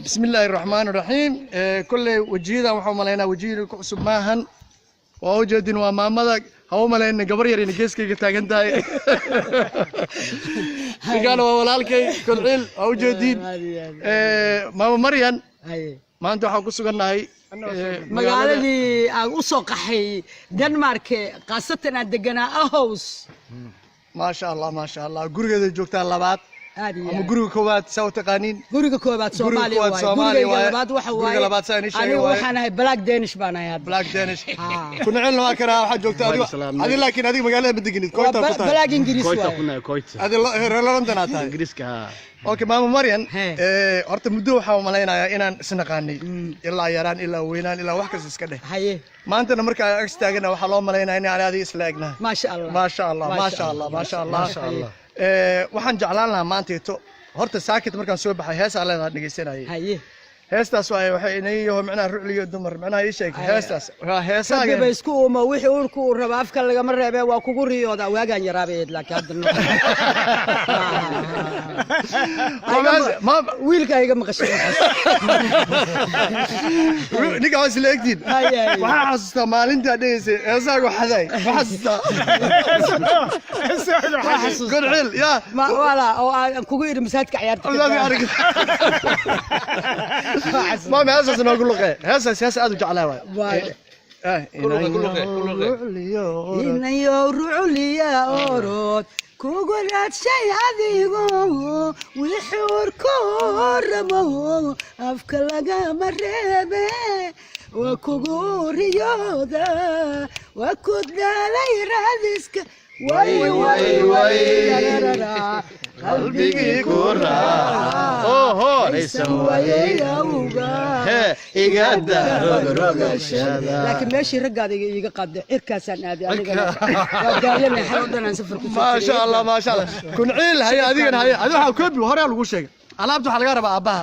بسم الله الرحمن الرحيم كل وجيدا وحو ملينا وجيدا كعصب ماهن ووجدين ومامدا هو ملينا قبر يرين جيسكي تاغن تاي قالوا walaalkay كل وجدين ماما مريم maanta waxaan ku sugannahay magaaladii aan u soo qaxay Denmark qaasatan aan deganaa Aarhus ما شاء الله gurigeeda joogtaa labaad ama guriga koowaad soo taqaanin guriga koowaad Soomaaliya guriga labaad waxa waaye guriga labaad saan ani waxaan ahay Black Danish baan ahay Black Danish kuna cilna waa kana waxa joogtaa adiga laakiin adiga magaalada ma deganid koyta ku tahay Black English koyta kuna koyta adiga London aad tahay Ingiriiska okay maama Marian horta muddo waxaan malaynayaa inaan isnaqaanay ilaa yaraan ilaa weynaan ilaa wax kasta iska dheh haye maantana marka aan istaagana waxa loo malaynayaa in aan adiga isla egnahay ma sha Allah waxaan jeclaan lahaa maanteeto horta saakit markaan soo baxay hees aan leedahay dhageysanayay haye heestaas waxay inayo macnaha ruuliyo dumar macnaha ii sheeg heestaas waa heesaaga bay isku uma wixii uu ku raba afka laga ma reebay waa kugu riyooda waagaan yaraabeed laakiin hadda wiilkayga maqashay ninka waa isla egtiin waxaa xasuustaa maalinta dhageysay heesaaga xaday xasuustaa gorcil ya ma wala oo aan kugu iri masaajidka ciyaarta ما هسه نقول لك هسه سياسة أدو جعلها واي إن يورعلي يا أورود كوغلات شي هذيغو ويحور كورمو أفكالغا مريبي وكوغوري يودا وكودا لي رادسك واي واي واي قلبي كورا اوه يسوي يوغا إيجادا رغشادا لكن ماشي رقاد iga qaad irkaasaan aadi aniga wadaalena xawdana safar ku ما شاء الله ما شاء الله كن عيل هي adigana هي adiga waxa koobi hore lagu sheegay alaabta waxa laga rabaa aabaha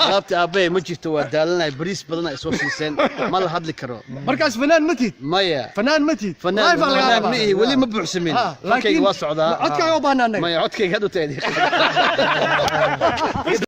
alaabta aabay ma jirto waa daalanay bariis badan ay soo siiseen ma la hadli karo markaas fanaan matid maya fanaan matid fanaan ma wali ma buuxsamin laakiin waa socdaa codkaaga u baahnaa maya codkayga hadda taadi